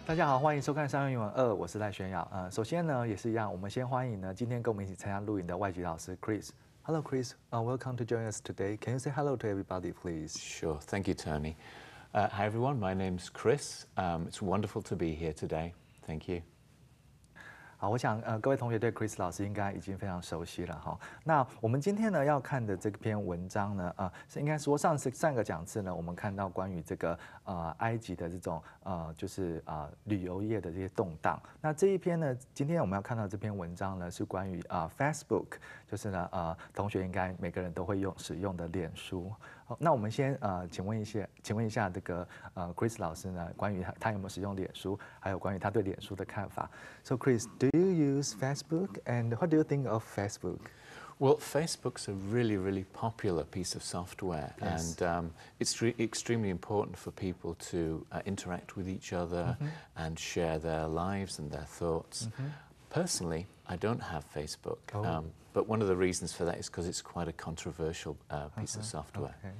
大家好，欢迎收看商用英文2，我是赖宣尧。首先呢，也是一样，我们先欢迎呢今天跟我们一起参加录影的外籍老师 Chris。Hello, Chris. Welcome to join us today. Can you say hello to everybody, please? Sure. Thank you, Tony. Hi, everyone. My name's Chris. It's wonderful to be here today. Thank you. 好，我想各位同学对 Chris 老师应该已经非常熟悉了哈。那我们今天呢要看的这篇文章呢，是应该说上个讲次呢，我们看到关于这个埃及的这种就是旅游业的这些动荡。那这一篇呢，今天我们要看到这篇文章呢，是关于Facebook， 就是呢同学应该每个人都会使用的脸书。好，那我们先请问一下这个Chris 老师呢，关于他有没有使用脸书，还有关于他对脸书的看法。So Chris, do you use Facebook, and what do you think of Facebook? Well, Facebook's a really, really popular piece of software, Yes. and it's extremely important for people to interact with each other and share their lives and their thoughts. Personally, I don't have Facebook, but one of the reasons for that is because it's quite a controversial piece of software. Okay.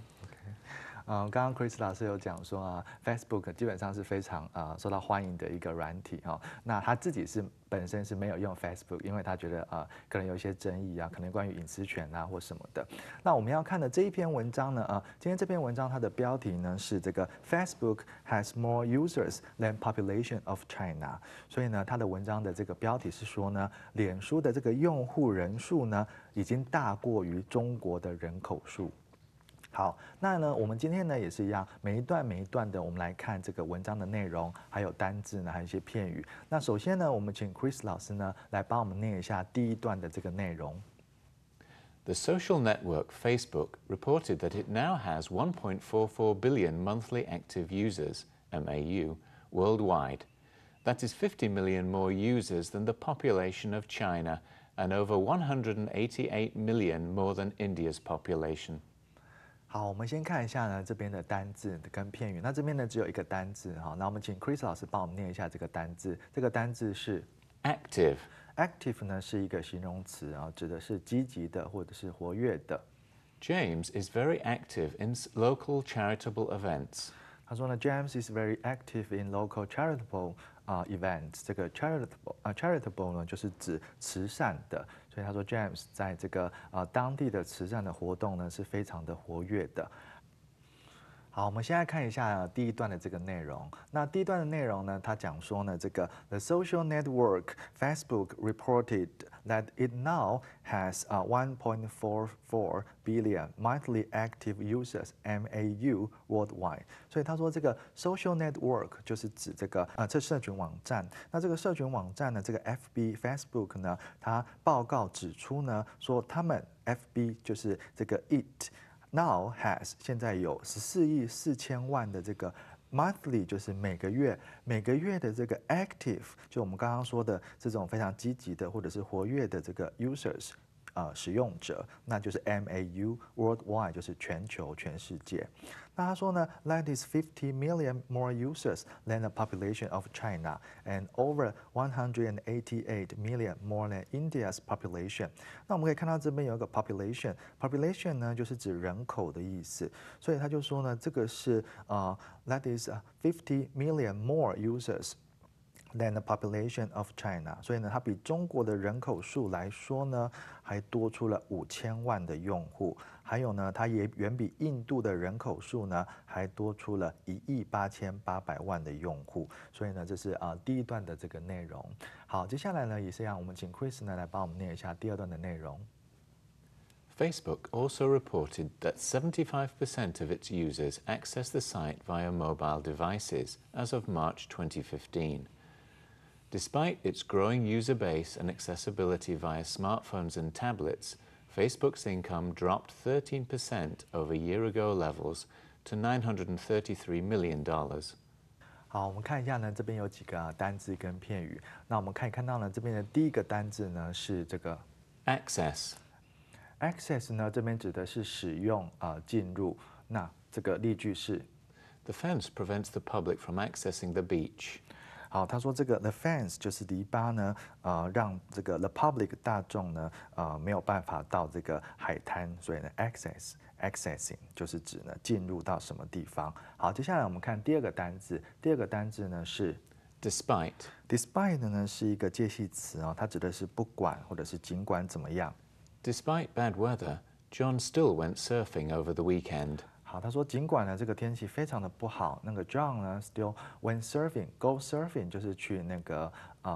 刚刚 Chris 老师有讲说Facebook 基本上是非常受到欢迎的一个软体哈。那他自己本身是没有用 Facebook， 因为他觉得可能有一些争议可能关于隐私权或什么的。那我们要看的这一篇文章呢今天这篇文章它的标题呢是这个 Facebook has more users than population of China。所以呢，它的文章的这个标题是说呢，脸书的这个用户人数呢已经大过于中国的人口数。好，那呢，我们今天呢也是一样，每一段的，我们来看这个文章的内容，还有单字呢，还有一些片语。那首先呢，我们请 Chris 老师呢来帮我们念一下第一段的这个内容。The social network Facebook reported that it now has 1.44 billion monthly active users, MAU, worldwide. That is 50 million more users than the population of China and over 188 million more than India's population. 好，我们先看一下呢这边的单字跟片语。那这边呢只有一个单字哈，那我们请 Chris 老师帮我们念一下这个单字。这个单字是 active。active 呢是一个形容词指的是积极的或者是活跃的。James is very active in local charitable events. 他说呢 ，James is very active in local charitable events。这个 charitable 呢就是指慈善的。所以他说 ，James 在这个当地的慈善的活动呢是非常的活跃的。好，我们现在看一下第一段的这个内容。那第一段的内容呢，他讲说呢，这个 The social network Facebook reported that it now has 1.44 billion monthly active users (MAU) worldwide。所以他说这个 social network 就是指这个这社群网站。那这个社群网站呢，这个 Facebook 呢，它报告指出呢，说他们 FB 就是这个 Now has 现在有14亿4千万的这个 monthly 就是每个月的这个 active 就我们刚刚说的这种非常积极的或者是活跃的这个 users 使用者，那就是 MAU worldwide 就是全球全世界。那他说呢 ，That is 50 million more users than the population of China and over 188 million more than India's population。那我们可以看到这边有一个 population 呢就是指人口的意思，所以他就说呢，这个是That is 50 million more users than the population of China。所以呢，它比中国的人口数来说呢，还多出了5000万的用户。还有呢，它也远比印度的人口数呢，还多出了1亿8800万的用户。所以呢，这是第一段的这个内容。好，接下来呢，也是让我们请 Chris 呢来帮我们念一下第二段的内容。Facebook also reported that 75% of its users access the site via mobile devices as of March 2015. Despite its growing user base and accessibility via smartphones and tablets, Facebook's income dropped 13% over year-ago levels to $933 million. 好，我们看一下呢，这边有几个单字跟片语。那我们可以看到呢，这边的第一个单字呢是这个 access。access 呢，这边指的是使用进入。那这个例句是 The fence prevents the public from accessing the beach. 好，他说这个 the fence 就是篱笆呢，让这个 the public 大众呢，没有办法到这个海滩，所以呢 accessing 就是指呢进入到什么地方。好，接下来我们看第二个单字，第二个单字呢是 Despite 呢是一个介系词哦，它指的是不管或者是尽管怎么样。Despite bad weather, John still went surfing over the weekend. 好，他说尽管呢这个天气非常的不好，那个 John 呢 still went surfing，go surfing 就是去那个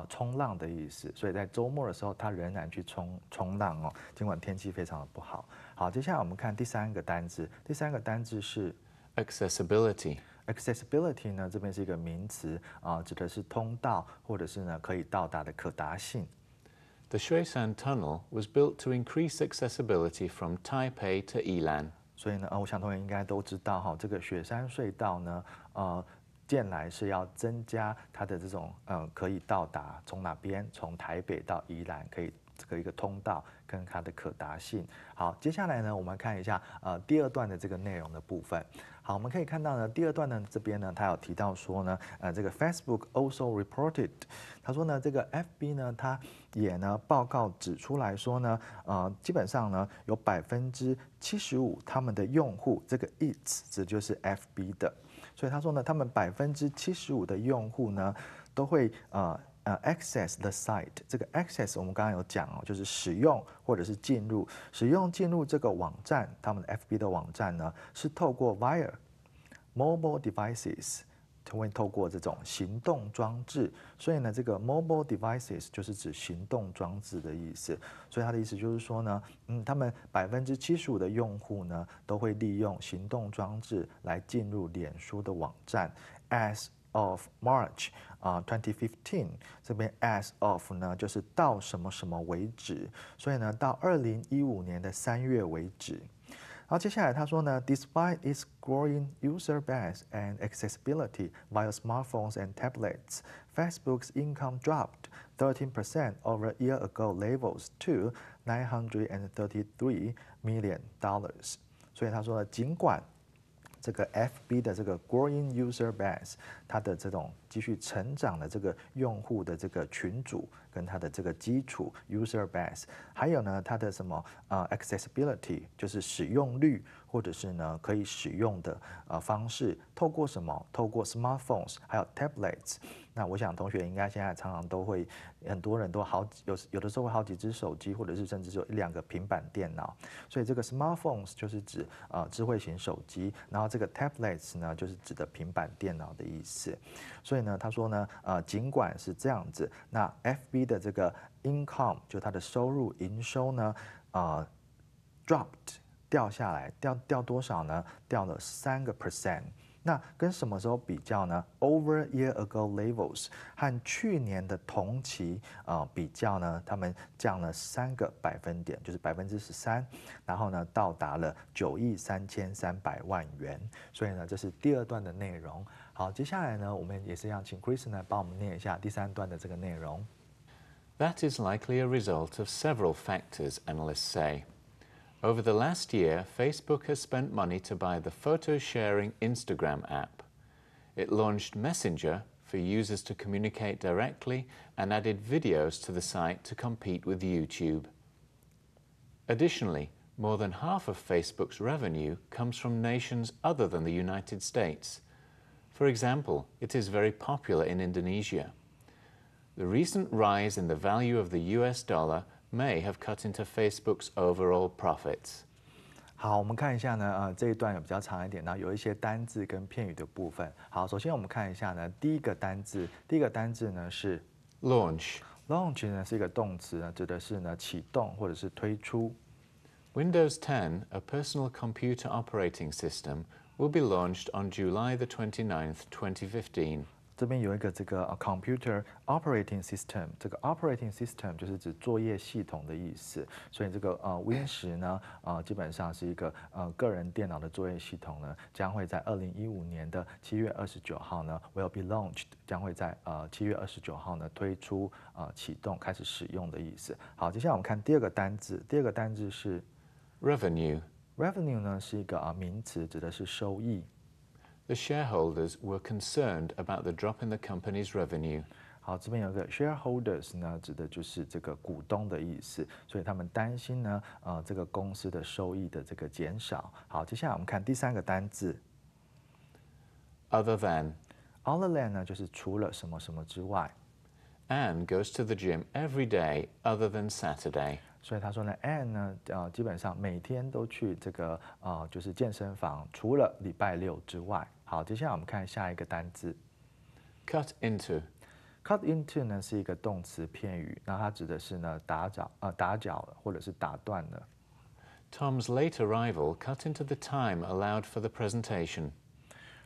冲浪的意思，所以在周末的时候他仍然去冲浪哦，尽管天气非常的不好。好，接下来我们看第三个单字，第三个单字是 Accessibility. accessibility 呢，这边是一个名词指的是通道或者是呢可以到达的可达性。The Shui-San Tunnel was built to increase accessibility from Taipei to Yilan. 所以呢，我想同学应该都知道哈，这个雪山隧道呢，建来是要增加它的这种可以到达从哪边，从台北到宜兰可以这个一个通道跟它的可达性。好，接下来呢，我们看一下第二段的这个内容的部分。好，我们可以看到呢，第二段呢这边呢，它有提到说呢，这个 Facebook also reported， 他说呢，这个 FB 呢，它也呢报告指出来说呢，基本上呢有75%他们的用户，这个 it 指就是 FB 的，所以他说呢，他们75%的用户呢都会access the site， 这个 access 我们刚刚有讲哦，就是使用或者是进入这个网站，他们的 FB 的网站呢是透过 via mobile devices， 会透过这种行动装置，所以呢，这个 mobile devices 就是指行动装置的意思，所以它的意思就是说呢，他们75%的用户呢都会利用行动装置来进入脸书的网站 as of March 2015， 这边 as of 呢就是到什么什么为止，所以呢到2015年的3月为止。好，接下来他说呢 ，Despite its growing user base and accessibility via smartphones and tablets, Facebook's income dropped 13% over a year ago levels to $933 million。所以他说呢，尽管这个 FB 的这个 growing user base， 它的这种继续成长的这个用户的这个群组跟它的这个基础 user base， 还有呢它的什么accessibility 就是使用率或者是呢可以使用的方式，透过什么？透过 smartphones 还有 tablets。那我想同学应该现在常常都会，很多人都有的时候会好几只手机，或者是甚至有1-2个平板电脑。所以这个 smartphones 就是指智慧型手机，然后这个 tablets 呢就是指的平板电脑的意思。所以呢，他说呢，尽管是这样子，那 FB 的这个 income 就它的收入营收呢，dropped 掉下来，掉多少呢？掉了3%。那跟什么时候比较呢 ？Over a year ago levels 和去年的同期比较呢，他们降了3个百分点，就是13%，然后呢到达了9亿3300万元。所以呢，这是第二段的内容。好，接下来呢，我们也是要请 Chris 呢帮我们念一下第3段的这个内容。That is likely a result of several factors, analysts say. Over the last year, Facebook has spent money to buy the photo-sharing Instagram app. It launched Messenger for users to communicate directly and added videos to the site to compete with YouTube. Additionally, more than half of Facebook's revenue comes from nations other than the United States. For example, it is very popular in Indonesia. The recent rise in the value of the US dollar may have cut into Facebook's overall profits. 好，我们看一下呢，这一段有比较长一点，然后有一些单字跟片语的部分。好，首先我们看一下呢，第一个单字呢是 Launch 呢是一个动词呢，指的是呢启动或者是推出。Windows 10, a personal computer operating system, will be launched on July the 29th, 2015. 这边有一个这个computer operating system， 这个 operating system 就是指作业系统的意思，所以这个Win10呢基本上是一个个人电脑的作业系统呢，将会在2015年的7月29号呢 will be launched， 将会在7月29号呢推出启动开始使用的意思。好，接下来我们看第二个单字是 Revenue 呢是一个名词，指的是收益。The shareholders were concerned about the drop in the company's revenue. 好，这边有个 shareholders 呢，指的就是这个股东的意思，所以他们担心呢，这个公司的收益的这个减少。好，接下来我们看第3个单字 Other than other than 呢就是除了什么什么之外。Anne goes to the gym every day other than Saturday. 所以他说呢 ，Anne 呢，基本上每天都去这个就是健身房，除了礼拜六之外。好，接下来我们看下一个单字 Cut into.，cut into 呢是一个动词片语，那它指的是呢打搅了，或者是打断了。Tom's late arrival cut into the time allowed for the presentation.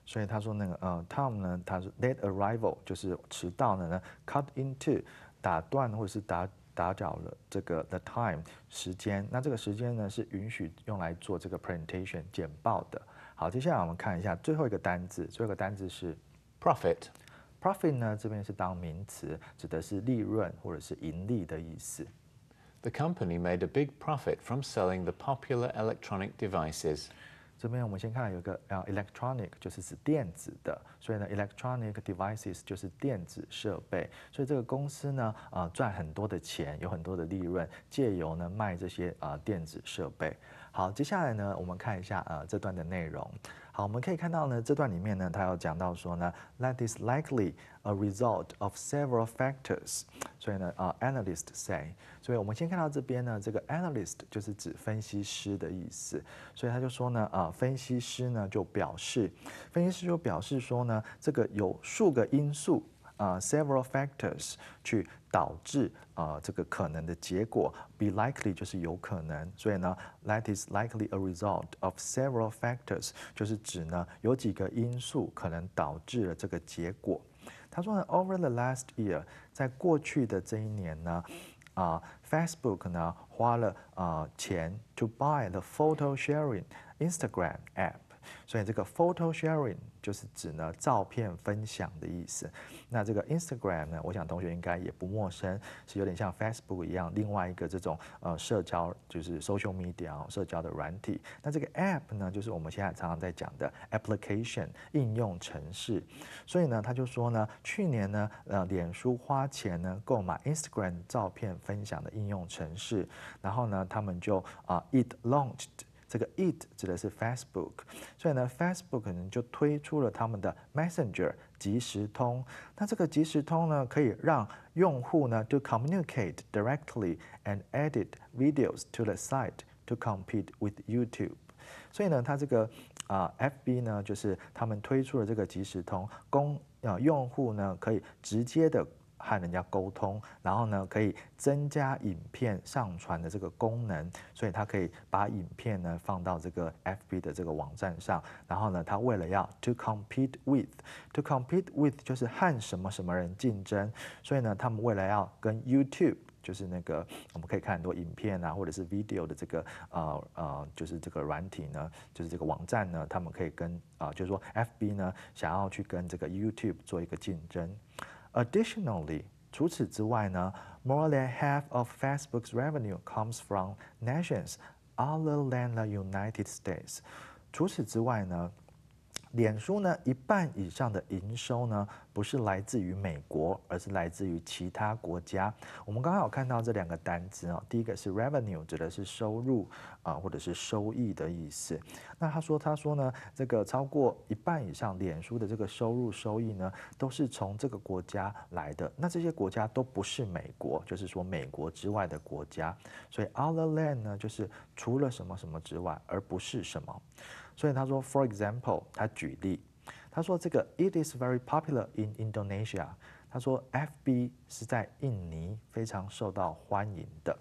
所以他说那个Tom 呢，他是 late arrival 就是迟到了呢，cut into 打断或者是打搅了这个 the time 时间，那这个时间呢是允许用来做这个 presentation 简报的。好，接下来我们看一下最后一个单字，最后一个单字是 Profit. profit 呢，这边是当名词，指的是利润或者是盈利的意思。The company made a big profit from selling the popular electronic devices. 这边我们先看到有一个electronic 就是指电子的，所以呢 electronic devices 就是电子设备，所以这个公司呢赚很多的钱，有很多的利润，借由呢卖这些电子设备。好，接下来呢我们看一下这段的内容。好，我们可以看到呢这段里面呢它有讲到说呢 that is likely a result of several factors， 所以呢analysts say， 所以我们先看到这边呢这个 analyst 就是指分析师的意思，所以他就说呢分析师呢就表示说呢这个有数个因素several factors 去导致这个可能的结果 be likely 就是有可能，所以呢 that is likely a result of several factors 就是指呢有几个因素可能导致了这个结果。他说呢 over the last year 在过去的这一年呢Facebook 呢花了钱 to buy the photo sharing Instagram app， 所以这个 photo sharing 就是指呢照片分享的意思。那这个 Instagram 呢，我想同学应该也不陌生，是有点像 Facebook 一样，另外一个这种社交就是 social media 社交的软体。那这个 app 呢，就是我们现在常常在讲的 application 应用程式。所以呢，他就说呢，去年呢，脸书花钱呢购买 Instagram 照片分享的应用程式，然后呢，他们就it launched。这个 it 指的是 Facebook， 所以呢 Facebook 可能就推出了他们的 Messenger 即时通。那这个即时通呢，可以让用户呢 to communicate directly and edit videos to the site to compete with YouTube。所以呢，它这个FB 呢，就是他们推出了这个即时通，用户呢可以直接的和人家沟通，然后呢可以增加影片上传的这个功能，所以它可以把影片呢放到这个 FB 的这个网站上，然后呢它为了要 to compete with 就是和什么什么人竞争，所以呢他们为了要跟 YouTube。就是那个我们可以看很多影片啊，或者是 video 的这个就是这个软体呢，就是这个网站呢，他们可以跟就是说 FB 呢想要去跟这个 YouTube 做一个竞争。Additionally， 除此之外呢 ，more than half of Facebook's revenue comes from nations other than the United States。除此之外呢，脸书呢一半以上的营收呢，不是来自于美国，而是来自于其他国家。我们刚刚有看到这两个单字哦，第一个是 revenue， 指的是收入或者是收益的意思。那他说呢，这个超过一半以上脸书的这个收益呢，都是从这个国家来的。那这些国家都不是美国，就是说美国之外的国家。所以 other than 呢，就是除了什么什么之外，而不是什么。所以他说 ，for example， 他举例，他说这个 it is very popular in Indonesia。他说 FB 是在印尼非常受到欢迎的。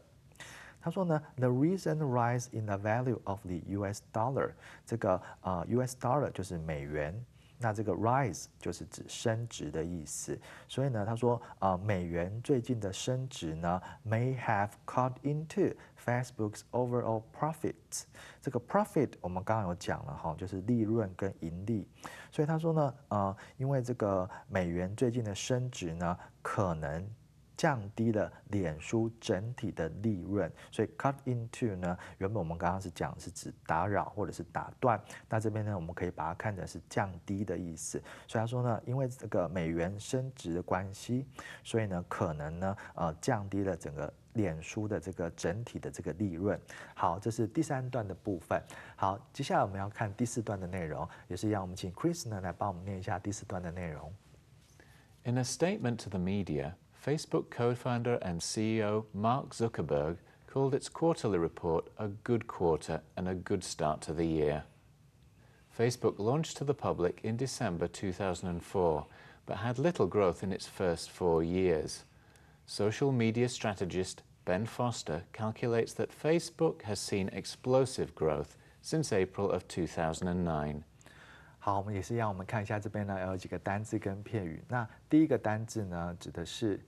他说呢 ，the recent rise in the value of the US dollar， 这个US dollar 就是美元。那这个 rise 就是指升值的意思，所以呢，他说美元最近的升值呢 may have cut into Facebook's overall profits。这个 profit 我们刚刚有讲了哈，就是利润跟盈利，所以他说呢，因为这个美元最近的升值呢，可能降低了脸书整体的利润，所以 cut into 呢，原本我们刚刚是讲是指打扰或者是打断，那这边呢，我们可以把它看成是降低的意思。所以他说呢，因为这个美元升值的关系，所以呢，可能呢，降低了整个脸书的这个整体的这个利润。好，这是第3段的部分。好，接下来我们要看第4段的内容，也是一样，我们请 Chris 呢来帮我们念一下第4段的内容。In a statement to the media, Facebook co-founder and CEO Mark Zuckerberg called its quarterly report a good quarter and a good start to the year. Facebook launched to the public in December 2004, but had little growth in its first 4 years. Social media strategist Ben Foster calculates that Facebook has seen explosive growth since April of 2009. 好，我们也是让我们看一下这边呢有几个单字跟片语。那第一个单字呢指的是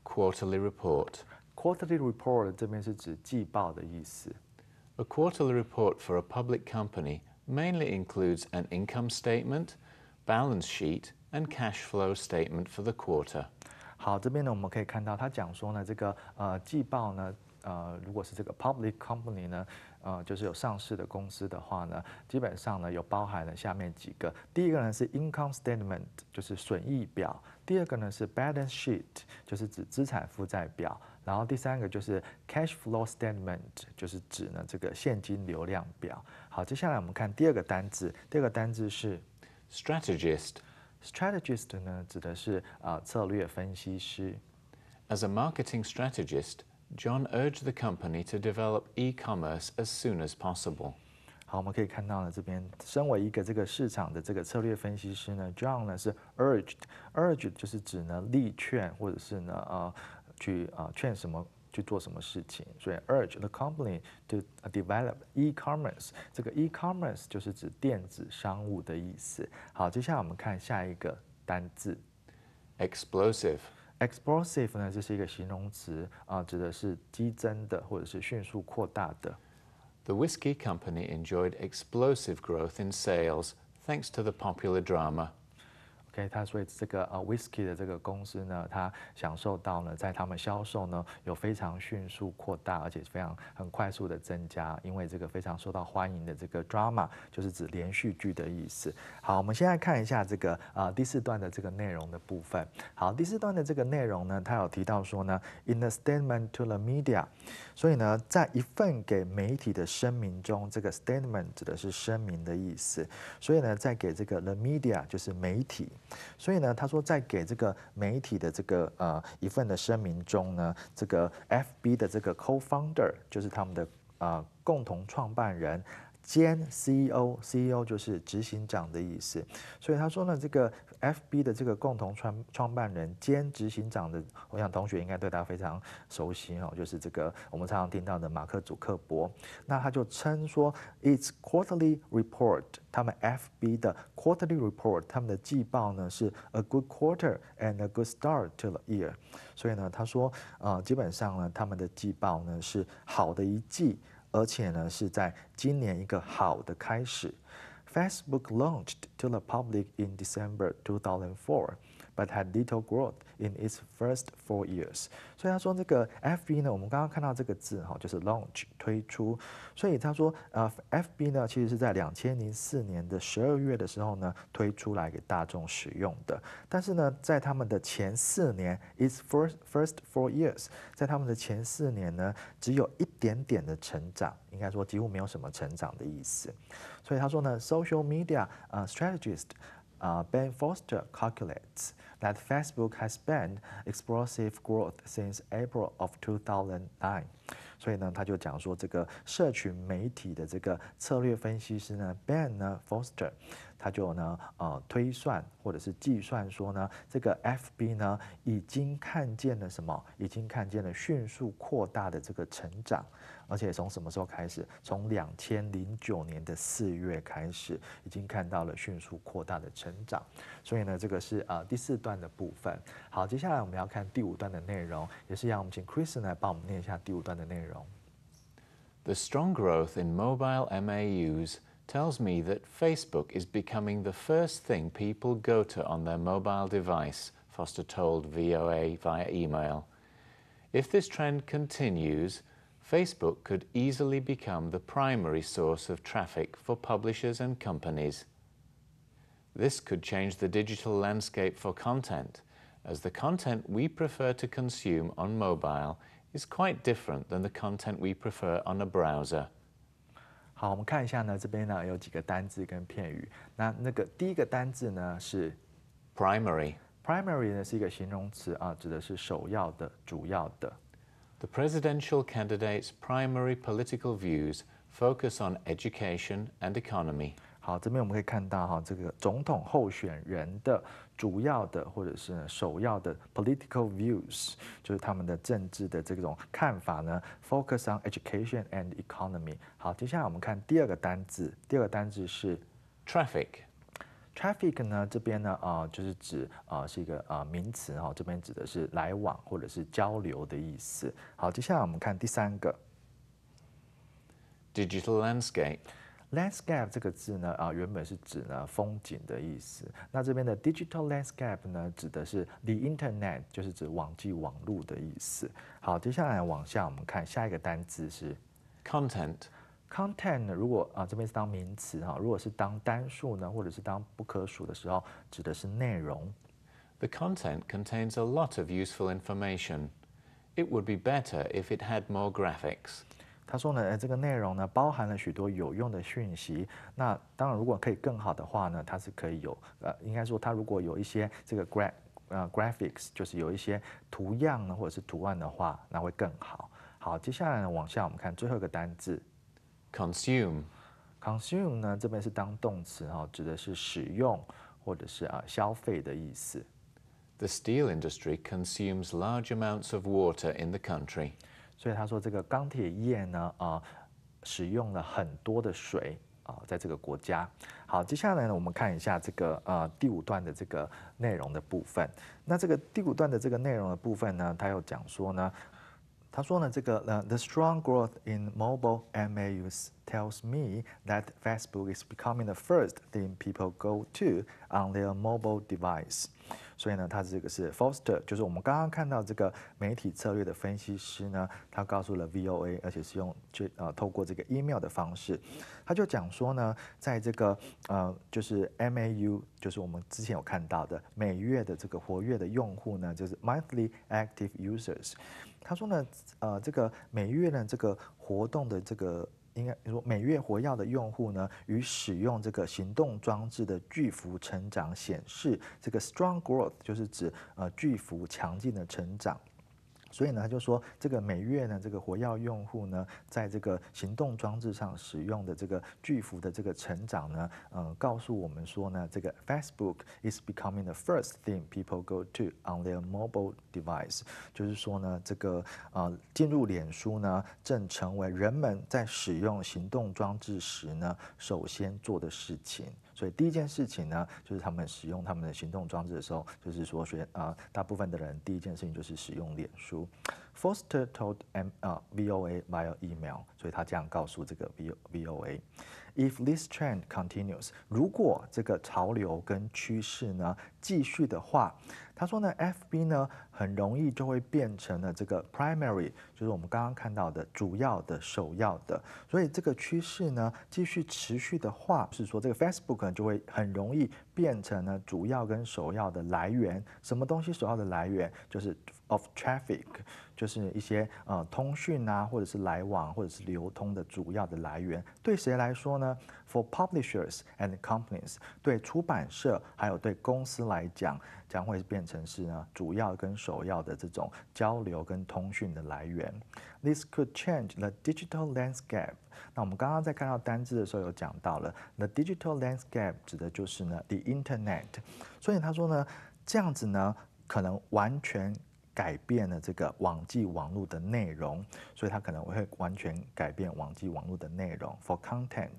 quarterly report. Quarterly report 这边是指季报的意思。A quarterly report for a public company mainly includes an income statement, balance sheet, and cash flow statement for the quarter. 好，这边呢我们可以看到，他讲说呢，这个季报呢，如果是这个 public company 呢，就是有上市的公司的话呢，基本上呢有包含了下面几个。第一个呢是 income statement， 就是损益表；第二个呢是 balance sheet， 就是指资产负债表；然后第三个就是 cash flow statement， 就是指呢这个现金流量表。好，接下来我们看第二个单字，第二个单字是 strategist。Strategist 呢指的是策略分析师。As a marketing strategist, John urged the company to develop e-commerce as soon as possible. 好，我们可以看到呢，这边身为一个这个市场的这个策略分析师呢 ，John 呢是 urged 就是指呢力劝或者是呢去劝什么去做什么事情，所以 urge the company to develop e-commerce。这个 e-commerce 就是指电子商务的意思。好，接下来我们看下一个单字 explosive。Explosive 呢，这是一个形容词指的是激增的或者是迅速扩大的。The whiskey company enjoyed explosive growth in sales thanks to the popular drama. OK， 它所以这个whisky 的这个公司呢，它享受到呢，在他们销售呢有非常迅速扩大，而且很快速的增加，因为这个非常受到欢迎的这个 drama 就是指连续剧的意思。好，我们现在看一下这个第4段的这个内容的部分。好，第4段的这个内容呢，它有提到说呢 ，in a statement to the media， 所以呢，在一份给媒体的声明中，这个 statement 指的是声明的意思，所以呢，在给这个 the media 就是媒体。所以呢，他说在给这个媒体的这个一份的声明中呢，这个 FB 的这个 co-founder 就是他们的共同创办人兼 CEO 就是执行长的意思。所以他说呢，这个 FB 的这个共同创办人兼执行长的，我想同学应该对他非常熟悉哦，就是这个我们常常听到的马克·祖克伯。那他就称说 ，its quarterly report， 他们 FB 的 quarterly report， 他们的季报呢是 a good quarter and a good start to the year。所以呢，他说基本上呢，他们的季报呢是好的一季。而且呢，是在今年一个好的开始。Facebook launched to the public in December 2004, but had little growth in its first 4 years. 所以他说这个 FB 呢，我们刚刚看到这个字就是 launch 推出。所以他说FB 呢，其实是在2004年的12月的时候呢推出来给大众使用的。但是呢，在他们的前4年 its first 4 years， 在他们的前4年呢，只有一点点的成长，应该说几乎没有什么成长的意思。所以他说呢 ，social media strategist Ben Foster calculates that Facebook has been explosive growth since April of 2009。所以呢，他就讲说，这个社群媒体的这个策略分析师呢 ，Ben 呢 Foster， 他就呢推算或者是计算说呢，这个 FB 呢已经看见了什么？已经看见了迅速扩大的这个成长，而且从什么时候开始？从2009年的4月开始，已经看到了迅速扩大的成长。所以呢，这个是第4段的部分。好，接下来我们要看第5段的内容，也是让我们请 Kristen 来帮我们念一下第5段的内容。The strong growth in mobile MAUs tells me that Facebook is becoming the first thing people go to on their mobile device, Foster told VOA via email. If this trend continues, Facebook could easily become the primary source of traffic for publishers and companies. This could change the digital landscape for content, as the content we prefer to consume on mobile is quite different than the content we prefer on a browser. 好，我们看一下呢，这边呢有几个单字跟片语。那个第一个单字呢是 primary。primary 呢是一个形容词啊，指的是首要的、主要的。The presidential candidate's primary political views focus on education and economy. 好，这边我们可以看到哈，这个总统候选人的主要的或者是首要的 political views， 就是他们的政治的这种看法呢 ，focus on education and economy。好，接下来我们看第二个单字，第二个单字是 traffic。Traffic 呢，这边呢就是指是一个名词哈，这边指的是来往或者是交流的意思。好，接下来我们看第三个 digital landscape。landscape 这个字呢原本是指呢风景的意思。那这边的 digital landscape 呢，指的是 the internet， 就是指网际网路的意思。好，接下来往下我们看下一个单字是 content。content 呢，如果这边是当名词哈，如果是当单数呢，或者是当不可数的时候，指的是内容。The content contains a lot of useful information. It would be better if it had more graphics. 他说呢，这个内容呢包含了许多有用的讯息。那当然，如果可以更好的话呢，它是可以有应该说它如果有一些这个graphics， 就是有一些图样呢或者是图案的话，那会更好。好，接下来呢往下我们看最后一个单字 consume。consume 呢这边是当动词哈，指的是使用或者是消费的意思。The steel industry consumes large amounts of water in the country. 所以他说这个钢铁业呢使用了很多的水在这个国家。好，接下来呢我们看一下这个第五段的这个内容的部分。那这个第五段的这个内容的部分呢，他又讲说呢，他说呢这个the strong growth in mobile MAUs tells me that Facebook is becoming the first thing people go to on their mobile device. 所以呢，他这个是 Foster， 就是我们刚刚看到这个媒体策略的分析师呢，他告诉了 VOA， 而且是用透过这个 email 的方式，他就讲说呢，在这个就是 MAU， 就是我们之前有看到的每月的这个活跃的用户呢，就是 monthly active users。他说呢，这个每月呢这个活动的这个。应该说，每月活跃的用户呢，与使用这个行动装置的巨幅成长显示，这个 strong growth 就是指巨幅强劲的成长。所以呢，他就说这个每月呢，这个活跃用户呢，在这个行动装置上使用的这个巨幅的这个成长呢，告诉我们说呢，这个 Facebook is becoming the first thing people go to on their mobile device， 就是说呢，这个进入脸书呢，正成为人们在使用行动装置时呢，首先做的事情。所以第一件事情呢，就是他们使用他们的行动装置的时候，就是说大部分的人第一件事情就是使用脸书。Foster told VOA via email， 所以他这样告诉这个 VOA。If this trend continues， 如果这个潮流跟趋势呢继续的话，他说呢 ，FB 呢很容易就会变成了这个 primary， 就是我们刚刚看到的主要的、首要的。所以这个趋势呢继续持续的话，是说这个 Facebook 呢就会很容易变成呢主要跟首要的来源。什么东西首要的来源？就是 of traffic， 就是一些通讯啊，或者是来往，或者是流通的主要的来源。对谁来说呢 ？For publishers and companies， 对出版社还有对公司来讲，将会变成是呢主要跟首要的这种交流跟通讯的来源。This could change the digital landscape。那我们刚刚在看到单字的时候有讲到了 ，the digital landscape 指的就是呢 the internet。所以他说呢，这样子呢可能完全改变了这个网际网络的内容，所以它可能会完全改变网际网络的内容。For content,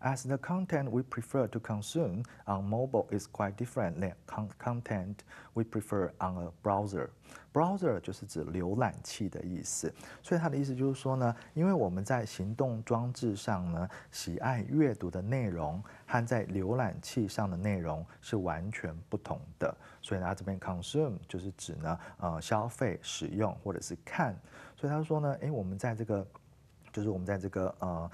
as the content we prefer to consume on mobile is quite different than content we prefer on a browser. Browser 就是指浏览器的意思，所以它的意思就是说呢，因为我们在行动装置上呢喜爱阅读的内容和在浏览器上的内容是完全不同的，所以它这边 consume 就是指呢消费、使用或者是看，所以他说呢，我们在这个就是我们在这个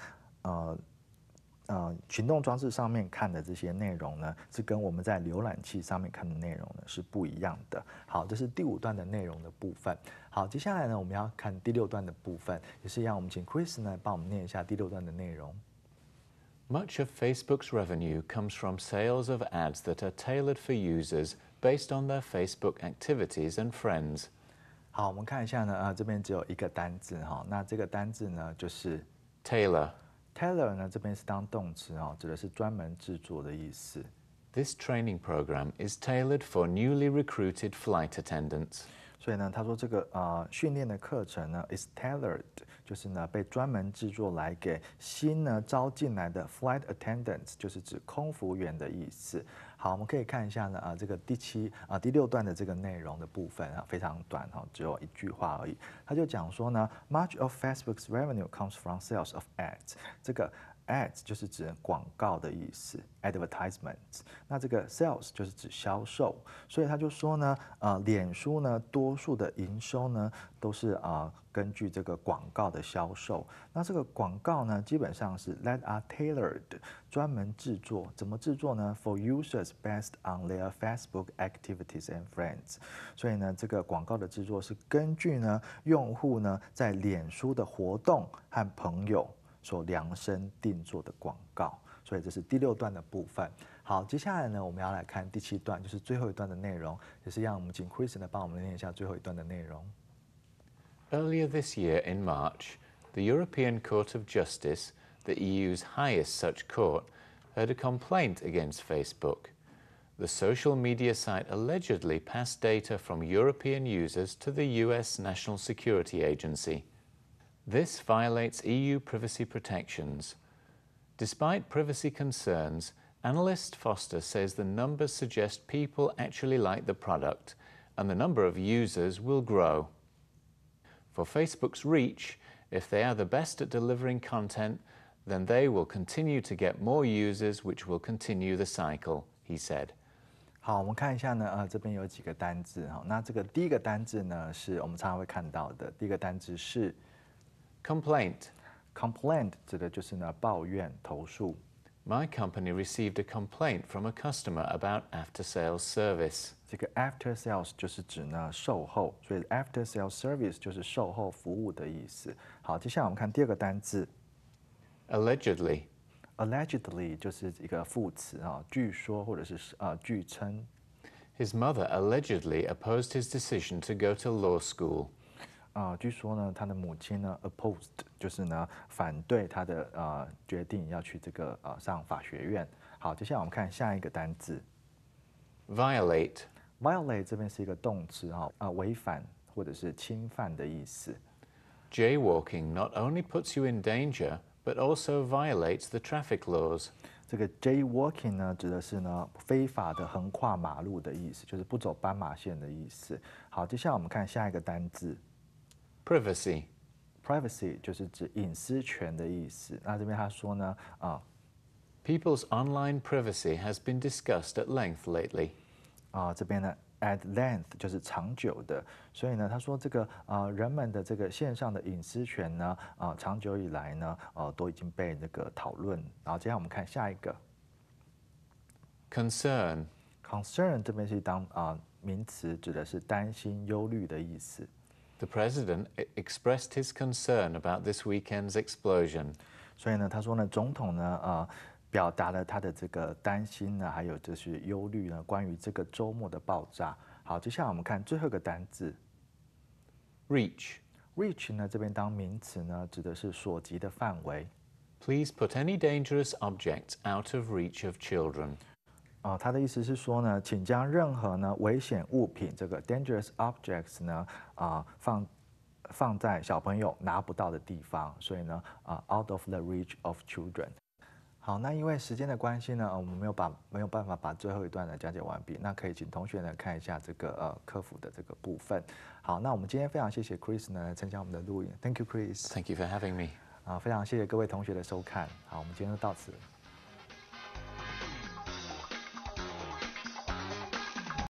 行动装置上面看的这些内容呢，是跟我们在浏览器上面看的内容呢是不一样的。好，这是第五段的内容的部分。好，接下来呢，我们要看第六段的部分，也是一样，我们请 Chris 呢帮我们念一下第六段的内容。Much of Facebook's revenue comes from sales of ads that are tailored for users based on their Facebook activities and friends. 好，我们看一下呢，这边只有一个单字哈，那这个单字呢就是 Tailor. tailor 呢，这边是当动词哈，指的是专门制作的意思。This training program is tailored for newly recruited flight attendants. 所以呢，他说这个训练的课程呢 is tailored， 就是呢被专门制作来给新呢招进来的 flight attendants， 就是指空服员的意思。好，我们可以看一下呢这个第六段的这个内容的部分非常短哈，只有一句话而已。他就讲说呢 ，much of Facebook's revenue comes from sales of ads。这个 ads 就是指广告的意思 ，advertisements。那这个 sales 就是指销售，所以他就说呢，脸书呢多数的营收呢都是根据这个广告的销售。那这个广告呢基本上是 that are tailored 专门制作，怎么制作呢 ？For users based on their Facebook activities and friends。所以呢，这个广告的制作是根据呢用户呢在脸书的活动和朋友所量身定做的广告，所以这是第六段的部分。好，接下来呢，我们要来看第7段，就是最后一段的内容，也是让我们请 Chris 呢帮我们念一下最后一段的内容。Earlier this year in March, the European Court of Justice, the EU's highest such court, heard a complaint against Facebook. The social media site allegedly passed data from European users to the US National Security Agency. This violates EU privacy protections. Despite privacy concerns, analyst Foster says the numbers suggest people actually like the product, and the number of users will grow. For Facebook's reach, if they are the best at delivering content, then they will continue to get more users, which will continue the cycle, he said. 好，我们看一下呢，这边有几个单字哈。那这个第一个单字呢，是我们常常会看到的。第一个单字是 complaint。Complaint 指的就是呢抱怨、投诉。My company received a complaint from a customer about after-sales service. 这个 after sales 就是指呢售后，所以 after sales service 就是售后服务的意思。好，接下来我们看第二个单字 allegedly。allegedly 就是一个副词据说或者是据称。His mother allegedly opposed his decision to go to law school. 据说呢，他的母亲呢 opposed 就是呢反对他的决定要去这个上法学院。好，接下来我们看下一个单字 violate。violate 这边是一个动词违反或者是侵犯的意思。Jaywalking not only puts you in danger, but also violates the traffic laws. 这个 jaywalking 呢，指的是呢非法的横跨马路的意思，就是不走斑马线的意思。好，接下来我们看下一个单字 privacy。privacy 就是指隐私权的意思。那这边他说呢People's online privacy has been discussed at length lately. 这边呢 at length 就是长久的，所以呢他说这个人们的这个线上的隐私权呢长久以来呢都已经被那个讨论。然后接下来我们看下一个 concern。 concern 这边是当名词，指的是担心、忧虑的意思。The president expressed his concern about this weekend's explosion. 所以呢，他说呢，总统呢，表达了他的这个担心呢，还有就是忧虑呢，关于这个周末的爆炸。好，接下来我们看最后一个单字 reach。 reach 呢，这边当名词呢，指的是所及的范围。Please put any dangerous objects out of reach of children. 他的意思是说呢，请将任何呢危险物品，这个 dangerous objects 呢，放在小朋友拿不到的地方，所以呢，out of the reach of children。好，那因为时间的关系呢，我们没有办法把最后一段呢讲解完毕，那可以请同学呢看一下这个科普的这个部分。好，那我们今天非常谢谢 Chris 呢参加我们的录影 ，Thank you Chris。 Thank you for having me. 非常谢谢各位同学的收看。好，我们今天就到此。